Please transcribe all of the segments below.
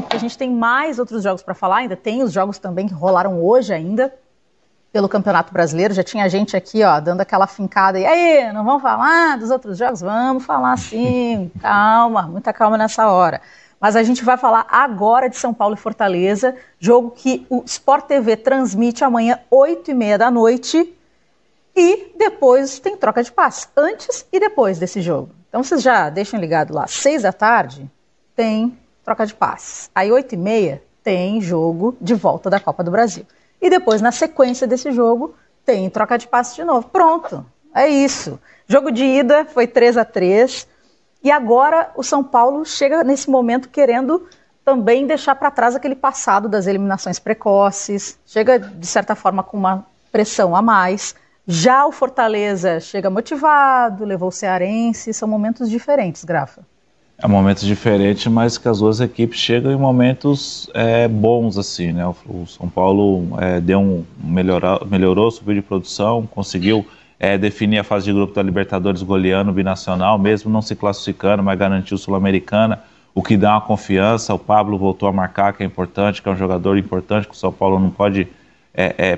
porque a gente tem mais outros jogos para falar, ainda tem os jogos também que rolaram hoje ainda, pelo Campeonato Brasileiro. Já tinha gente aqui, ó, dando aquela fincada, e aí, não vamos falar dos outros jogos? Vamos falar sim, calma, muita calma nessa hora. Mas a gente vai falar agora de São Paulo e Fortaleza, jogo que o Sport TV transmite amanhã, 8h30 da noite, e depois tem troca de passes, antes e depois desse jogo. Então vocês já deixem ligado lá, 6 da tarde tem troca de passes. Aí 8h30 tem jogo de volta da Copa do Brasil. E depois, na sequência desse jogo, tem troca de passes de novo. Pronto, é isso. Jogo de ida foi 3-3. E agora o São Paulo chega nesse momento querendo também deixar para trás aquele passado das eliminações precoces. Chega, de certa forma, com uma pressão a mais. Já o Fortaleza chega motivado, levou o Cearense. São momentos diferentes, Grafa. É momentos diferentes, mas que as duas equipes chegam em momentos bons, assim, né? O São Paulo melhorou, subiu de produção, conseguiu definir a fase de grupo da Libertadores goleando o Binacional, mesmo não se classificando, mas garantiu o Sul-Americana, o que dá uma confiança. O Pablo voltou a marcar, que é importante, que é um jogador importante, que o São Paulo não pode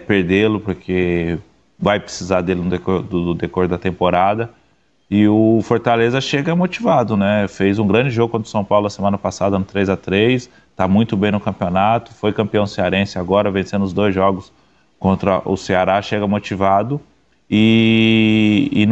perdê-lo, porque vai precisar dele no decor da temporada. E o Fortaleza chega motivado, né? Fez um grande jogo contra o São Paulo a semana passada no 3-3, está muito bem no campeonato, foi campeão cearense agora, vencendo os 2 jogos contra o Ceará, chega motivado. E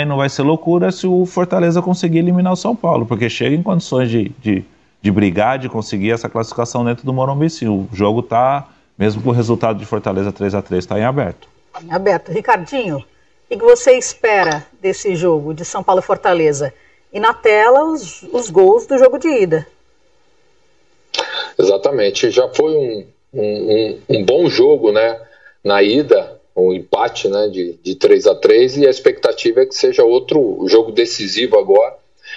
não vai ser loucura se o Fortaleza conseguir eliminar o São Paulo, porque chega em condições de brigar, de conseguir essa classificação dentro do Morumbi. Sim, o jogo está, mesmo com o resultado de Fortaleza 3-3, está em aberto. Em aberto. Ricardinho, o que você espera desse jogo de São Paulo e Fortaleza? E na tela, os gols do jogo de ida. Exatamente. Já foi um bom jogo, né? Na ida, um empate, né, de 3-3, e a expectativa é que seja outro jogo decisivo agora,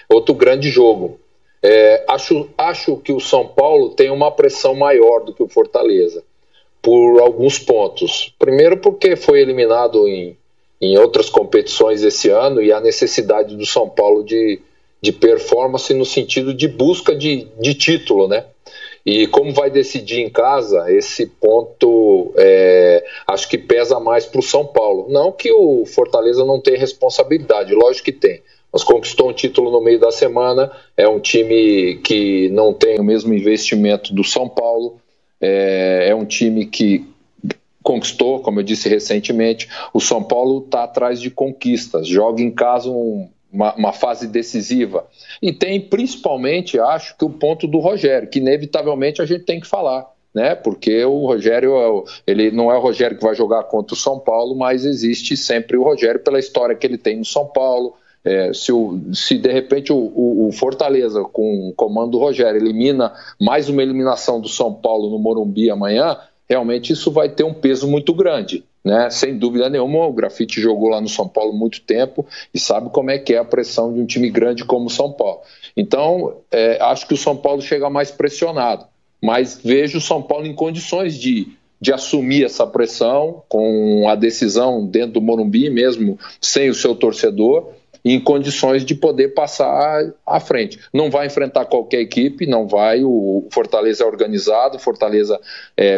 outro grande jogo. Acho que o São Paulo tem uma pressão maior do que o Fortaleza, por alguns pontos. Primeiro porque foi eliminado em outras competições esse ano, e a necessidade do São Paulo de performance no sentido de busca de título, né? E como vai decidir em casa, esse ponto acho que pesa mais para o São Paulo. Não que o Fortaleza não tenha responsabilidade, lógico que tem. Mas conquistou um título no meio da semana, é um time que não tem o mesmo investimento do São Paulo, é um time que conquistou, como eu disse recentemente. O São Paulo está atrás de conquistas, joga em casa uma fase decisiva. E tem principalmente, acho, que o ponto do Rogério, que inevitavelmente a gente tem que falar, né? Porque o Rogério, ele não é o Rogério que vai jogar contra o São Paulo, mas existe sempre o Rogério pela história que ele tem no São Paulo. Se de repente o Fortaleza, com o comando do Rogério, elimina mais uma eliminação do São Paulo no Morumbi amanhã, realmente isso vai ter um peso muito grande, né? Sem dúvida nenhuma. O Grafite jogou lá no São Paulo muito tempo e sabe como é que é a pressão de um time grande como o São Paulo. Então, acho que o São Paulo chega mais pressionado, mas vejo o São Paulo em condições de assumir essa pressão, com a decisão dentro do Morumbi, mesmo sem o seu torcedor, em condições de poder passar à frente. Não vai enfrentar qualquer equipe, não vai. O Fortaleza é organizado, o Fortaleza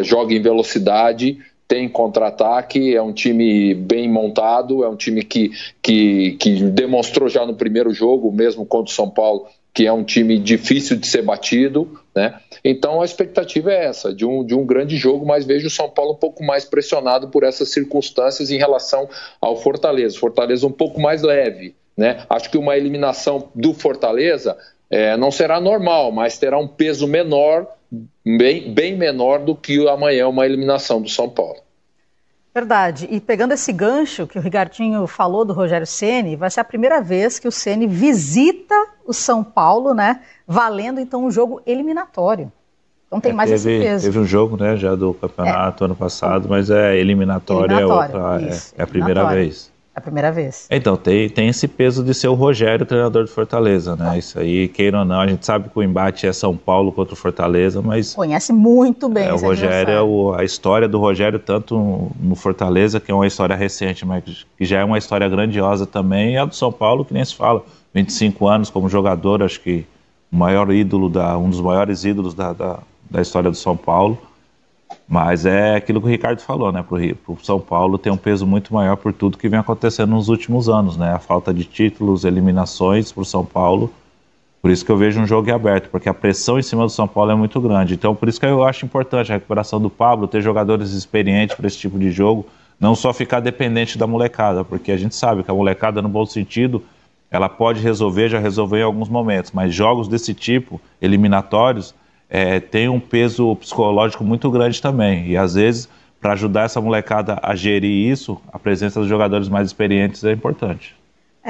joga em velocidade, tem contra-ataque, é um time bem montado, é um time que demonstrou já no primeiro jogo, mesmo contra o São Paulo, que é um time difícil de ser batido, né? Então a expectativa é essa, de um grande jogo, mas vejo o São Paulo um pouco mais pressionado por essas circunstâncias em relação ao Fortaleza. Fortaleza um pouco mais leve, né? Acho que uma eliminação do Fortaleza não será normal, mas terá um peso menor, bem menor do que amanhã uma eliminação do São Paulo. Verdade. E pegando esse gancho que o Ricardinho falou do Rogério Ceni, vai ser a primeira vez que o Ceni visita o São Paulo, né? Valendo então um jogo eliminatório. Então tem mais esse peso. Teve um jogo, né, já do campeonato ano passado, mas eliminatório é a primeira vez. É a primeira vez. Então, tem esse peso de ser o Rogério, o treinador do Fortaleza, né? Isso aí, queira ou não, a gente sabe que o embate é São Paulo contra o Fortaleza, mas... Conhece muito bem o Rogério, a história do Rogério, tanto no Fortaleza, que é uma história recente, mas que já é uma história grandiosa também, e a do São Paulo, que nem se fala. 25 anos como jogador, acho que o maior ídolo, um dos maiores ídolos da história do São Paulo, mas é aquilo que o Ricardo falou, né? Para o São Paulo tem um peso muito maior por tudo que vem acontecendo nos últimos anos, né? A falta de títulos, eliminações para o São Paulo. Por isso que eu vejo um jogo em aberto, porque a pressão em cima do São Paulo é muito grande. Então, por isso que eu acho importante a recuperação do Pablo, ter jogadores experientes para esse tipo de jogo, não só ficar dependente da molecada, porque a gente sabe que a molecada, no bom sentido, ela pode resolver, já resolveu em alguns momentos, mas jogos desse tipo, eliminatórios, tem um peso psicológico muito grande também. E às vezes, para ajudar essa molecada a gerir isso, a presença dos jogadores mais experientes é importante.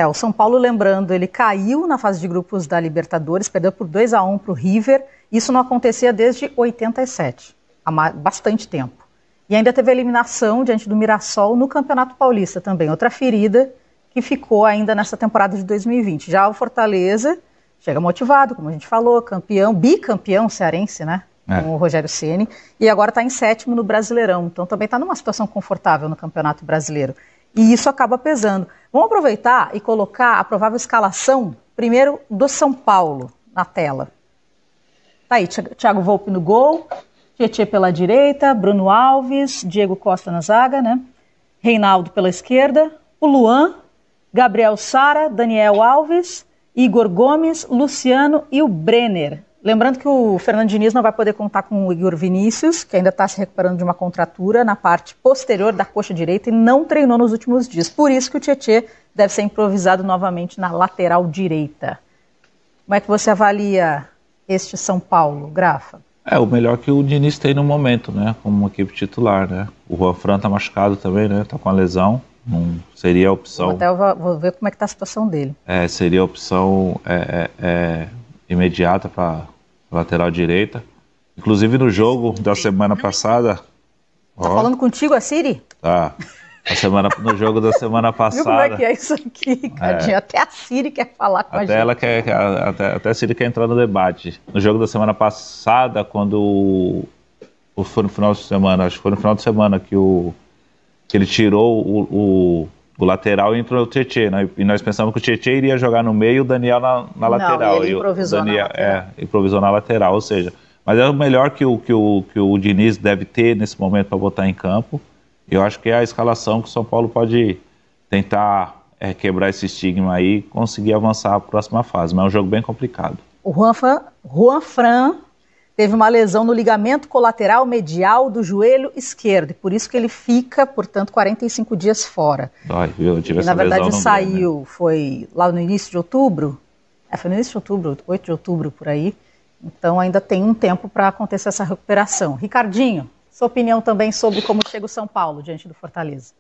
O São Paulo, lembrando, ele caiu na fase de grupos da Libertadores, perdeu por 2-1 para o River. Isso não acontecia desde 87, há bastante tempo. E ainda teve a eliminação diante do Mirassol no Campeonato Paulista também, outra ferida que ficou ainda nessa temporada de 2020. Já o Fortaleza chega motivado, como a gente falou, bicampeão cearense, né? Com o Rogério Ceni, e agora está em 7º no Brasileirão, então também está numa situação confortável no Campeonato Brasileiro. E isso acaba pesando. Vamos aproveitar e colocar a provável escalação, primeiro, do São Paulo, na tela. Tá aí, Thiago Volpi no gol, Tietê pela direita, Bruno Alves, Diego Costa na zaga, né? Reinaldo pela esquerda, o Luan, Gabriel Sara, Daniel Alves, Igor Gomes, Luciano e o Brenner. Lembrando que o Fernando Diniz não vai poder contar com o Igor Vinícius, que ainda está se recuperando de uma contratura na parte posterior da coxa direita e não treinou nos últimos dias. Por isso que o Tietê deve ser improvisado novamente na lateral direita. Como é que você avalia este São Paulo, Grafa? O melhor que o Diniz tem no momento, né? Como uma equipe titular, né? O Juan Fran tá machucado também, né? Tá com a lesão. Não seria a opção. Até eu vou ver como é que tá a situação dele. Seria a opção imediata para lateral direita. Inclusive no jogo da semana passada. Tá falando contigo, a Siri? Tá. No jogo da semana passada. Viu como é que é isso aqui, Ricardinho? Até a Siri quer falar com a gente. Até a Siri quer entrar no debate. No jogo da semana passada, quando foi no final de semana, acho que foi no final de semana que ele tirou o lateral e entrou o Tietê, né? E nós pensamos que o Tietê iria jogar no meio e o Daniel na lateral. Ele improvisou na lateral. Improvisou na lateral, ou seja, mas é o melhor que o Diniz deve ter nesse momento para botar em campo. Eu acho que é a escalação que o São Paulo pode tentar quebrar esse estigma aí e conseguir avançar para a próxima fase, mas é um jogo bem complicado. O Juan Fran teve uma lesão no ligamento colateral medial do joelho esquerdo, e por isso que ele fica, portanto, 45 dias fora. Eu tive essa na verdade lesão saiu, foi lá no início de outubro, foi no início de outubro, 8 de outubro, por aí, então ainda tem um tempo para acontecer essa recuperação. Ricardinho, sua opinião também sobre como chega o São Paulo diante do Fortaleza?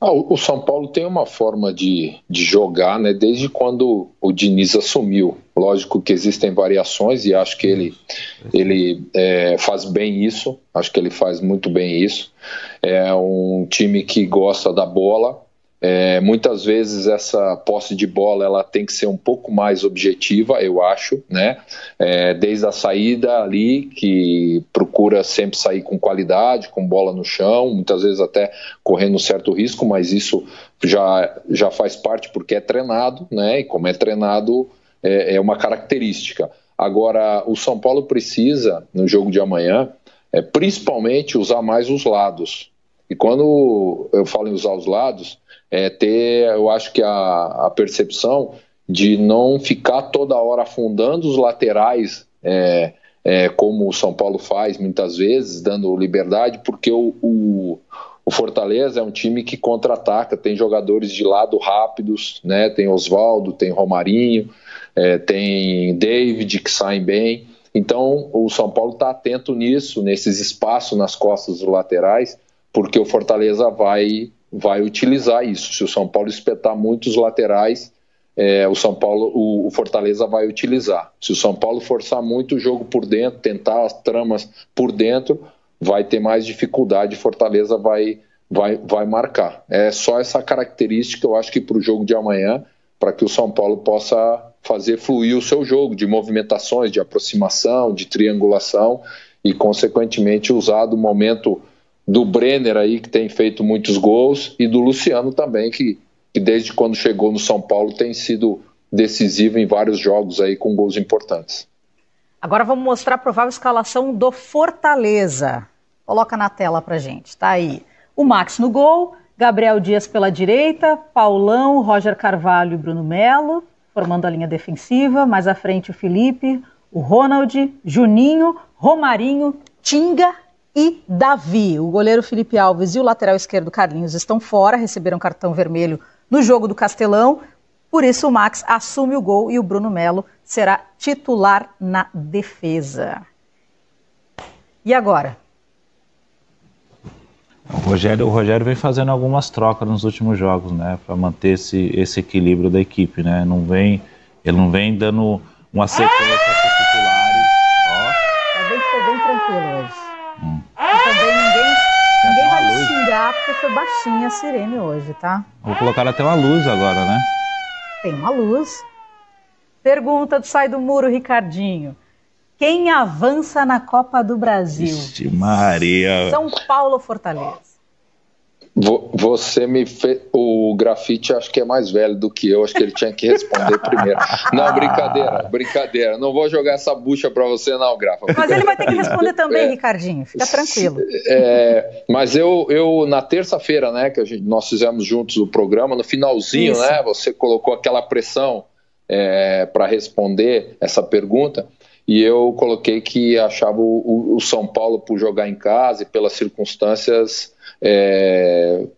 O São Paulo tem uma forma de jogar, né, desde quando o Diniz assumiu. Lógico que existem variações e acho que ele faz bem isso, acho que ele faz muito bem isso. É um time que gosta da bola. Muitas vezes essa posse de bola ela tem que ser um pouco mais objetiva, eu acho, né? Desde a saída ali, que procura sempre sair com qualidade, com bola no chão, muitas vezes até correndo um certo risco, mas isso já faz parte porque é treinado, né? E como é treinado, é uma característica. Agora, o São Paulo precisa, no jogo de amanhã, principalmente usar mais os lados. E quando eu falo em usar os lados, eu acho que a percepção de não ficar toda hora afundando os laterais, como o São Paulo faz muitas vezes, dando liberdade, porque o Fortaleza é um time que contra-ataca, tem jogadores de lado rápidos, né? Tem Osvaldo, tem Romarinho, tem David, que saem bem. Então o São Paulo está atento nisso, nesses espaços nas costas dos laterais, porque o Fortaleza vai utilizar isso. Se o São Paulo espetar muitos laterais, o Fortaleza vai utilizar. Se o São Paulo forçar muito o jogo por dentro, tentar as tramas por dentro, vai ter mais dificuldade, Fortaleza vai marcar. É só essa característica, eu acho que para o jogo de amanhã, para que o São Paulo possa fazer fluir o seu jogo de movimentações, de aproximação, de triangulação e, consequentemente, usar do momento do Brenner aí, que tem feito muitos gols, e do Luciano também, que desde quando chegou no São Paulo tem sido decisivo em vários jogos aí com gols importantes. Agora vamos mostrar a provável escalação do Fortaleza. Coloca na tela pra gente, tá aí. O Max no gol, Gabriel Dias pela direita, Paulão, Roger Carvalho e Bruno Melo, formando a linha defensiva. Mais à frente o Felipe, o Ronald, Juninho, Romarinho, Tinga e Davi. O goleiro Felipe Alves e o lateral esquerdo Carlinhos estão fora, receberam cartão vermelho no jogo do Castelão. Por isso o Max assume o gol e o Bruno Melo será titular na defesa. E agora? O Rogério vem fazendo algumas trocas nos últimos jogos, né, para manter esse equilíbrio da equipe, né? Ele não vem dando uma sequência para os titulares. Foi bem tranquilo hoje. E também ninguém vai me xingar porque foi baixinha a sirene hoje, tá? Vou colocar até uma luz agora, né? Tem uma luz. Pergunta do Sai do Muro, Ricardinho. Quem avança na Copa do Brasil? Ixi, Maria. São Paulo ou Fortaleza? Você me fez... O Grafite acho que é mais velho do que eu. Acho que ele tinha que responder primeiro. Não, brincadeira. Não vou jogar essa bucha pra você não, Grafa. Mas ele vai ter que responder também, Ricardinho. Fica tranquilo. Mas eu na terça-feira, né, que nós fizemos juntos o programa, no finalzinho, isso, né, você colocou aquela pressão para responder essa pergunta. E eu coloquei que achava o São Paulo, por jogar em casa e pelas circunstâncias,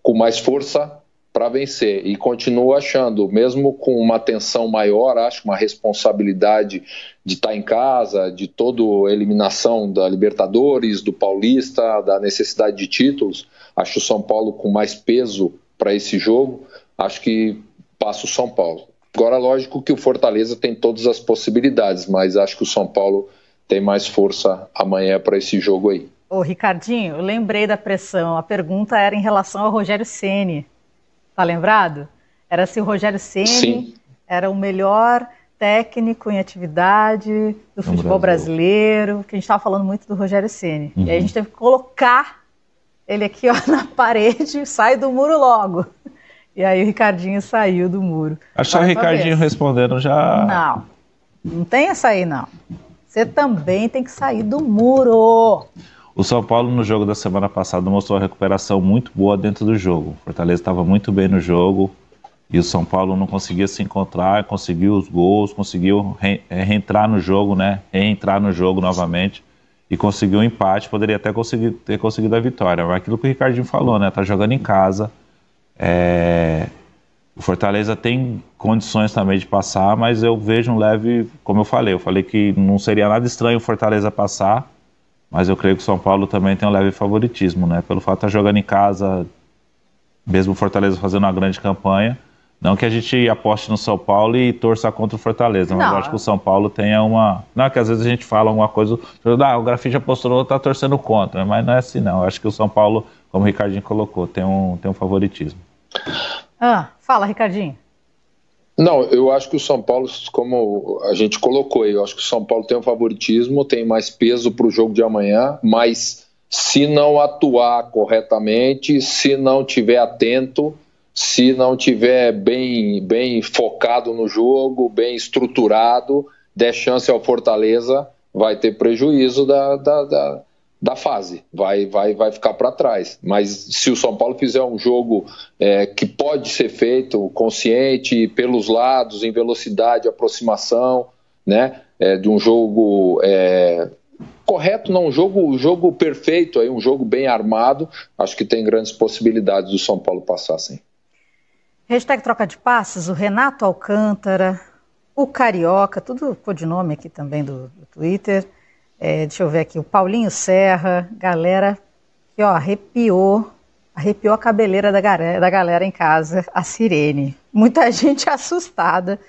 com mais força para vencer. E continuo achando, mesmo com uma tensão maior, acho uma responsabilidade de estar em casa, de toda a eliminação da Libertadores, do Paulista, da necessidade de títulos. Acho o São Paulo com mais peso para esse jogo. Acho que passa o São Paulo. Agora, lógico que o Fortaleza tem todas as possibilidades, mas acho que o São Paulo tem mais força amanhã para esse jogo aí. Ô, Ricardinho, eu lembrei da pressão. A pergunta era em relação ao Rogério Ceni. Tá lembrado? Era se o Rogério Ceni era o melhor técnico em atividade do futebol brasileiro, porque a gente estava falando muito do Rogério Ceni. E aí a gente teve que colocar ele aqui, ó, na parede, sai do muro logo. E aí o Ricardinho saiu do muro. Achar o Ricardinho respondendo já... Não tem essa aí, não. Você também tem que sair do muro. O São Paulo, no jogo da semana passada, mostrou uma recuperação muito boa dentro do jogo. O Fortaleza estava muito bem no jogo e o São Paulo não conseguia se encontrar, conseguiu os gols, conseguiu reentrar no jogo, né? Reentrar no jogo novamente e conseguiu um empate. Poderia até ter conseguido a vitória. Mas aquilo que o Ricardinho falou, né? Tá jogando em casa. O Fortaleza tem condições também de passar, mas eu vejo um leve, como eu falei que não seria nada estranho o Fortaleza passar, mas eu creio que o São Paulo também tem um leve favoritismo, né? Pelo fato de estar jogando em casa, mesmo o Fortaleza fazendo uma grande campanha, não que a gente aposte no São Paulo e torça contra o Fortaleza, mas eu acho que o São Paulo tenha uma... Não, que às vezes a gente fala alguma coisa, o Grafite apostou, tá torcendo contra, mas não é assim não, eu acho que o São Paulo, como o Ricardinho colocou, tem um favoritismo. Fala, Ricardinho. Não, eu acho que o São Paulo, como a gente colocou aí, eu acho que o São Paulo tem um favoritismo, tem mais peso para o jogo de amanhã, mas se não atuar corretamente, se não tiver atento, se não tiver bem focado no jogo, bem estruturado, der chance ao Fortaleza, vai ter prejuízo da fase, vai ficar para trás. Mas se o São Paulo fizer um jogo que pode ser feito consciente, pelos lados, em velocidade, aproximação, né, de um jogo correto, não um jogo perfeito, aí, um jogo bem armado, acho que tem grandes possibilidades do São Paulo passar, sim. Hashtag troca de passes, o Renato Alcântara, o Carioca, tudo codinome aqui também do Twitter. Deixa eu ver aqui, o Paulinho Serra, galera que arrepiou a cabeleira da galera em casa, a sirene. Muita gente assustada,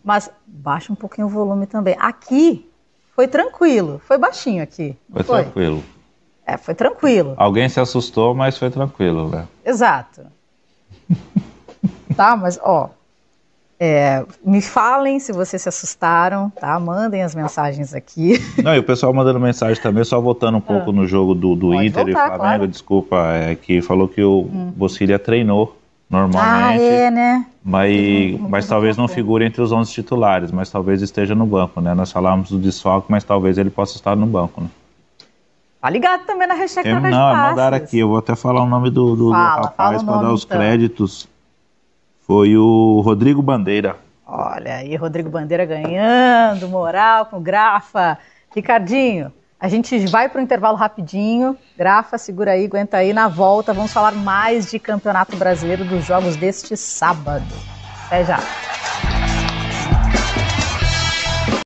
mas baixa um pouquinho o volume também. Aqui foi tranquilo, foi baixinho aqui. Foi tranquilo. Foi tranquilo. Alguém se assustou, mas foi tranquilo, né? Exato. Tá, mas me falem se vocês se assustaram, tá? Mandem as mensagens aqui. Não, e o pessoal mandando mensagem também, só voltando um pouco no jogo do Inter voltar, e Flamengo, claro. Desculpa, que falou que o Bosquilha treinou normalmente. Né? Mas talvez não figure entre os 11 titulares, mas talvez esteja no banco, né? Nós falamos do desfalque, mas talvez ele possa estar no banco, né? Tá ligado também na hashtag Troca de Não, Passes. mandaram aqui, eu vou até falar o nome do rapaz para dar os então. créditos. Foi o Rodrigo Bandeira. Olha aí, Rodrigo Bandeira ganhando moral com o Grafa. Ricardinho, a gente vai para o intervalo rapidinho. Grafa, segura aí, aguenta aí. Na volta, vamos falar mais de Campeonato Brasileiro dos jogos deste sábado. Até já.